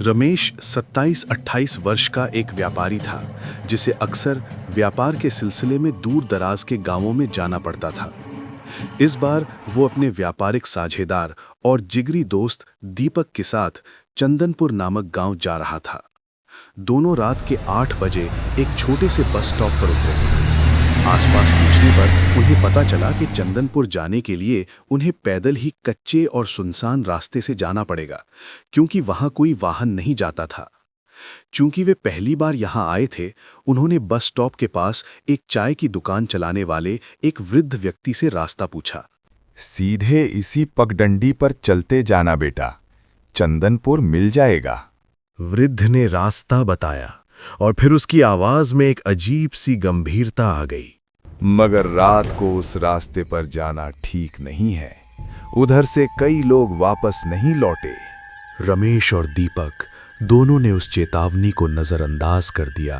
रमेश 27-28 वर्ष का एक व्यापारी था जिसे अक्सर व्यापार के सिलसिले में दूर दराज के गांवों में जाना पड़ता था। इस बार वो अपने व्यापारिक साझेदार और जिगरी दोस्त दीपक के साथ चंदनपुर नामक गांव जा रहा था। दोनों रात के 8 बजे एक छोटे से बस स्टॉप पर उतरे। आसपास पूछने पर उन्हें पता चला कि चंदनपुर जाने के लिए उन्हें पैदल ही कच्चे और सुनसान रास्ते से जाना पड़ेगा, क्योंकि वहां कोई वाहन नहीं जाता था। चूंकि वे पहली बार यहां आए थे, उन्होंने बस स्टॉप के पास एक चाय की दुकान चलाने वाले एक वृद्ध व्यक्ति से रास्ता पूछा। सीधे इसी पगडंडी पर चलते जाना बेटा, चंदनपुर मिल जाएगा। वृद्ध ने रास्ता बताया और फिर उसकी आवाज में एक अजीब सी गंभीरता आ गई। मगर रात को उस रास्ते पर जाना ठीक नहीं है, उधर से कई लोग वापस नहीं लौटे। रमेश और दीपक दोनों ने उस चेतावनी को नजरअंदाज कर दिया।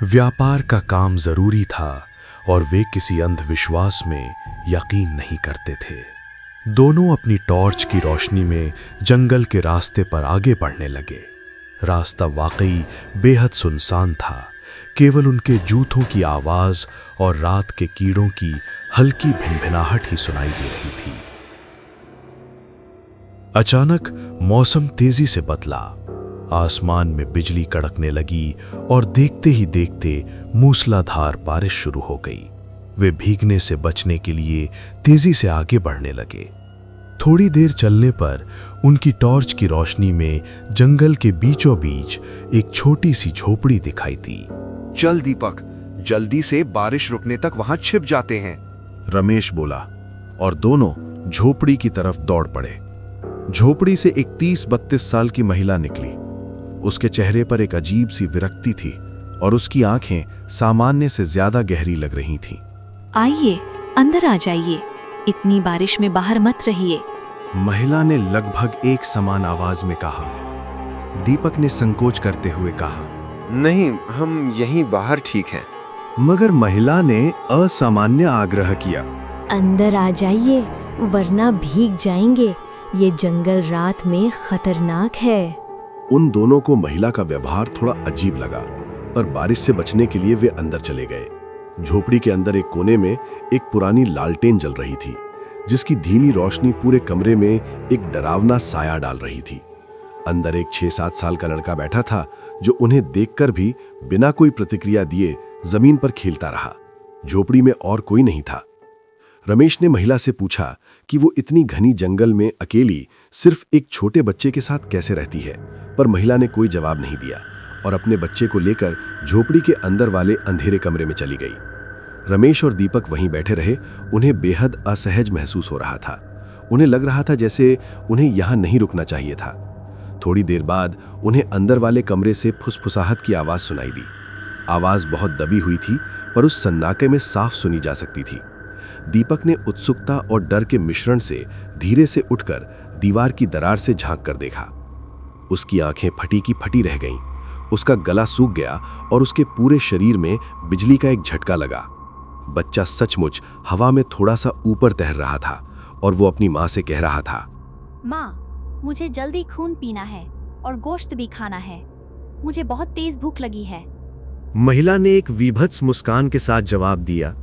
व्यापार का काम जरूरी था और वे किसी अंधविश्वास में यकीन नहीं करते थे। दोनों अपनी टॉर्च की रोशनी में जंगल के रास्ते पर आगे बढ़ने लगे। रास्ता वाकई बेहद सुनसान था। केवल उनके जूतों की आवाज और रात के कीड़ों की हल्की भिनभिनाहट ही सुनाई दे रही थी। अचानक मौसम तेजी से बदला। आसमान में बिजली कड़कने लगी और देखते ही देखते मूसलाधार बारिश शुरू हो गई। वे भीगने से बचने के लिए तेजी से आगे बढ़ने लगे। थोड़ी देर चलने पर उनकी टॉर्च की रोशनी में जंगल के बीचों बीच एक छोटी सी झोपड़ी दिखाई दी। चल दीपक, जल्दी से, बारिश रुकने तक वहां छिप जाते हैं, रमेश बोला और दोनों झोपड़ी की तरफ दौड़ पड़े। झोपड़ी से एक 30-32 साल की महिला निकली। उसके चेहरे पर एक अजीब सी विरक्ति थी और उसकी आंखें सामान्य से ज्यादा गहरी लग रही थीं। आइए, अंदर आ जाइए, इतनी बारिश में बाहर मत रहिए, महिला ने लगभग एक समान आवाज में कहा। दीपक ने संकोच करते हुए कहा, नहीं, हम यहीं बाहर ठीक हैं। मगर महिला ने असामान्य आग्रह किया। अंदर आ जाइए, वरना भीग जाएंगे, ये जंगल रात में खतरनाक है। उन दोनों को महिला का व्यवहार थोड़ा अजीब लगा, पर बारिश से बचने के लिए वे अंदर चले गए। झोपड़ी के अंदर एक कोने में एक पुरानी लालटेन जल रही थी, जिसकी धीमी रोशनी पूरे कमरे में एक डरावना साया डाल रही थी। अंदर एक 6-7 साल का लड़का बैठा था, जो उन्हें देखकर भी बिना कोई प्रतिक्रिया दिए जमीन पर खेलता रहा। झोपड़ी में और कोई नहीं था। रमेश ने महिला से पूछा कि वो इतनी घनी जंगल में अकेली सिर्फ एक छोटे बच्चे के साथ कैसे रहती है, पर महिला ने कोई जवाब नहीं दिया और अपने बच्चे को लेकर झोपड़ी के अंदर वाले अंधेरे कमरे में चली गई। रमेश और दीपक वहीं बैठे रहे। उन्हें बेहद असहज महसूस हो रहा था। उन्हें लग रहा था जैसे उन्हें यहाँ नहीं रुकना चाहिए था। थोड़ी देर बाद उन्हें अंदर वाले कमरे से फुसफुसाहट की आवाज़ सुनाई दी। आवाज़ बहुत दबी हुई थी, पर उस सन्नाटे में साफ सुनी जा सकती थी। दीपक ने उत्सुकता और डर के मिश्रण से धीरे से उठकर दीवार की दरार से झांक कर देखा। उसकी आंखें फटी की फटी रह गईं। उसका गला सूख गया और उसके पूरे शरीर में बिजली का एक झटका लगा। बच्चा सचमुच हवा में थोड़ा सा ऊपर तैर रहा था और वो अपनी माँ से कह रहा था, माँ, मुझे जल्दी खून पीना है और गोश्त भी खाना है, मुझे बहुत तेज भूख लगी है। महिला ने एक विभत्स मुस्कान के साथ जवाब दिया,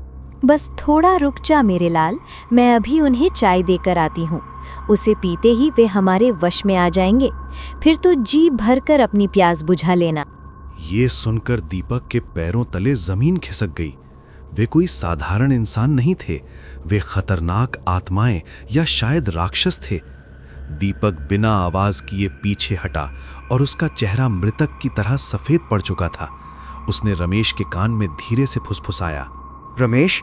बस थोड़ा रुक जा मेरे लाल, मैं अभी उन्हें चाय देकर आती हूँ। उसे पीते ही वे हमारे वश में आ जाएंगे, फिर तो जी भरकर अपनी प्यास बुझा लेना। ये सुनकर दीपक के पैरों तले जमीन खिसक गई। वे कोई साधारण इंसान नहीं थे, वे खतरनाक आत्माएं या शायद राक्षस थे। दीपक बिना आवाज किए पीछे हटा और उसका चेहरा मृतक की तरह सफेद पड़ चुका था। उसने रमेश के कान में धीरे से फुसफुसाया, रमेश,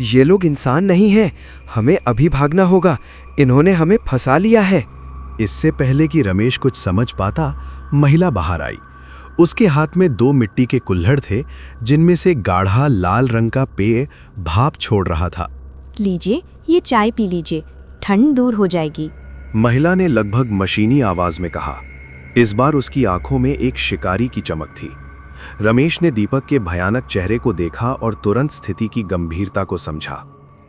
ये लोग इंसान नहीं हैं, हमें अभी भागना होगा, इन्होंने हमें फंसा लिया है। इससे पहले कि रमेश कुछ समझ पाता, महिला बाहर आई। उसके हाथ में 2 मिट्टी के कुल्हड़ थे, जिनमें से गाढ़ा लाल रंग का पेय भाप छोड़ रहा था। लीजिए, ये चाय पी लीजिए, ठंड दूर हो जाएगी। महिला ने लगभग मशीनी आवाज में कहा। इस बार उसकी आंखों में एक शिकारी की चमक थी। रमेश ने दीपक के भयानक चेहरे को देखा और तुरंत स्थिति की गंभीरता को समझा।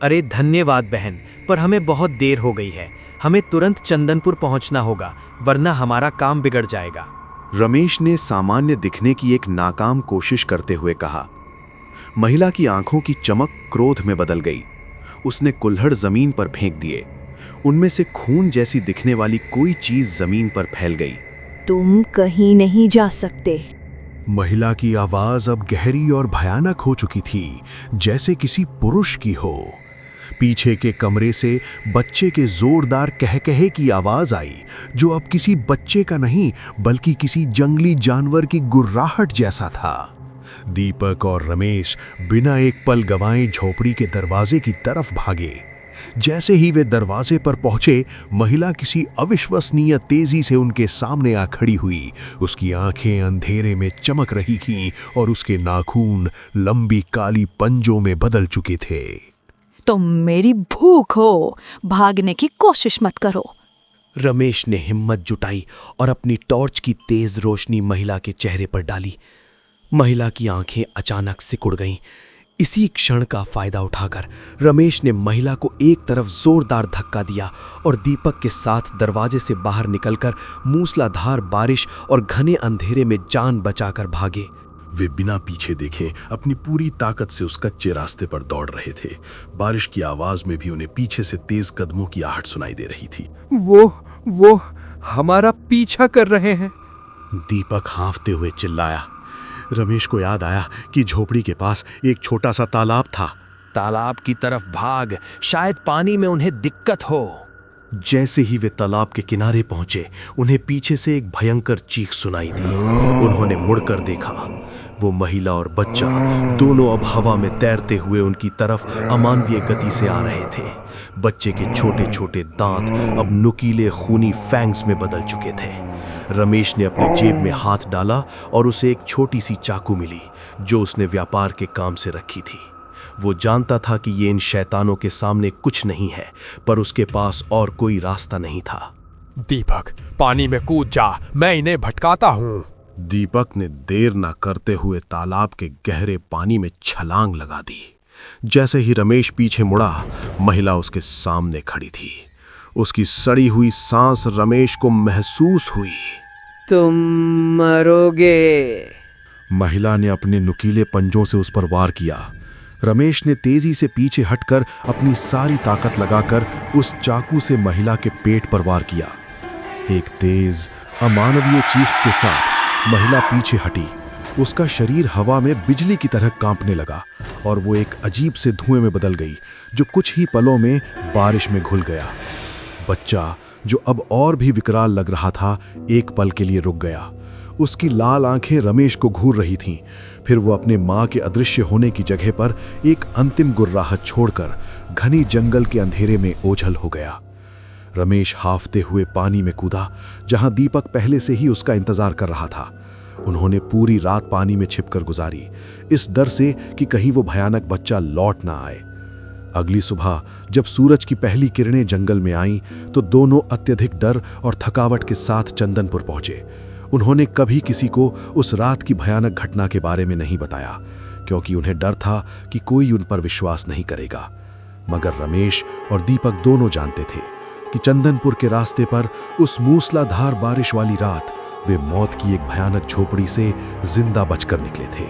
अरे धन्यवाद बहन, पर हमें बहुत देर हो गई है। हमें तुरंत चंदनपुर पहुंचना होगा, वरना हमारा काम बिगड़ जाएगा। रमेश ने सामान्य दिखने की एक नाकाम कोशिश करते हुए कहा। महिला की आंखों की चमक क्रोध में बदल गई। उसने कुल्हड़ जमीन पर फेंक दिए। उनमें से खून जैसी दिखने वाली कोई चीज जमीन पर फैल गई। तुम कहीं नहीं जा सकते। महिला की आवाज अब गहरी और भयानक हो चुकी थी, जैसे किसी पुरुष की हो। पीछे के कमरे से बच्चे के जोरदार कहकहे की आवाज आई, जो अब किसी बच्चे का नहीं बल्कि किसी जंगली जानवर की गुर्राहट जैसा था। दीपक और रमेश बिना एक पल गंवाए झोपड़ी के दरवाजे की तरफ भागे। जैसे ही वे दरवाजे पर पहुंचे, महिला किसी अविश्वसनीय तेजी से उनके सामने आ खड़ी हुई। उसकी आंखें अंधेरे में चमक रही थीं और उसके नाखून लंबी काली पंजों में बदल चुके थे। तुम मेरी भूख हो, भागने की कोशिश मत करो। रमेश ने हिम्मत जुटाई और अपनी टॉर्च की तेज रोशनी महिला के चेहरे पर डाली। महिला की आंखें अचानक सिकुड़ गईं। इसी क्षण का फायदा उठाकर रमेश ने महिला को एक तरफ जोरदार धक्का दिया और दीपक के साथ दरवाजे से बाहर निकलकर मूसलाधार बारिश और घने अंधेरे में जान बचाकर भागे। वे बिना पीछे देखे अपनी पूरी ताकत से उस कच्चे रास्ते पर दौड़ रहे थे। बारिश की आवाज में भी उन्हें पीछे से तेज कदमों की आहट सुनाई दे रही थी। वो हमारा पीछा कर रहे हैं। दीपक हांफते हुए चिल्लाया। रमेश को याद आया कि झोपड़ी के पास एक छोटा सा तालाब था। तालाब की तरफ भाग, शायद पानी में उन्हें दिक्कत हो। जैसे ही वे तालाब के किनारे पहुंचे, उन्हें पीछे से एक भयंकर चीख सुनाई दी। उन्होंने मुड़कर देखा। वो महिला और बच्चा दोनों अब हवा में तैरते हुए उनकी तरफ अमानवीय गति से आ रहे थे। बच्चे के छोटे छोटे दांत अब नुकीले खूनी फैंग्स में बदल चुके थे। रमेश ने अपनी जेब में हाथ डाला और उसे एक छोटी सी चाकू मिली, जो उसने व्यापार के काम से रखी थी। वो जानता था कि ये इन शैतानों के सामने कुछ नहीं है, पर उसके पास और कोई रास्ता नहीं था। दीपक, पानी में कूद जा, मैं इन्हें भटकाता हूँ। दीपक ने देर न करते हुए तालाब के गहरे पानी में छलांग लगा दी। जैसे ही रमेश पीछे मुड़ा, महिला उसके सामने खड़ी थी। उसकी सड़ी हुई सांस रमेश को महसूस हुई। तुम मरोगे। महिला ने अपने नुकीले पंजों से उस पर वार किया। रमेश ने तेजी से पीछे हटकर अपनी सारी ताकत लगाकर उस चाकू से महिला के पेट पर वार किया। एक तेज अमानवीय चीख के साथ महिला पीछे हटी। उसका शरीर हवा में बिजली की तरह कांपने लगा और वो एक अजीब से धुएं में बदल गई, जो कुछ ही पलों में बारिश में घुल गया। बच्चा, जो अब और भी विकराल लग रहा था, एक पल के लिए रुक गया। उसकी लाल आंखें रमेश को घूर रही थीं। फिर वो अपने मां के अदृश्य होने की जगह पर एक अंतिम गुर्राहट छोड़कर घनी जंगल के अंधेरे में ओझल हो गया। रमेश हाफते हुए पानी में कूदा, जहां दीपक पहले से ही उसका इंतजार कर रहा था। उन्होंने पूरी रात पानी में छिपकर गुजारी, इस डर से कि कहीं वो भयानक बच्चा लौट ना आए। अगली सुबह जब सूरज की पहली किरणें जंगल में आईं, तो दोनों अत्यधिक डर और थकावट के साथ चंदनपुर पहुंचे। उन्होंने कभी किसी को उस रात की भयानक घटना के बारे में नहीं बताया, क्योंकि उन्हें डर था कि कोई उन पर विश्वास नहीं करेगा। मगर रमेश और दीपक दोनों जानते थे कि चंदनपुर के रास्ते पर उस मूसलाधार बारिश वाली रात वे मौत की एक भयानक झोपड़ी से जिंदा बचकर निकले थे।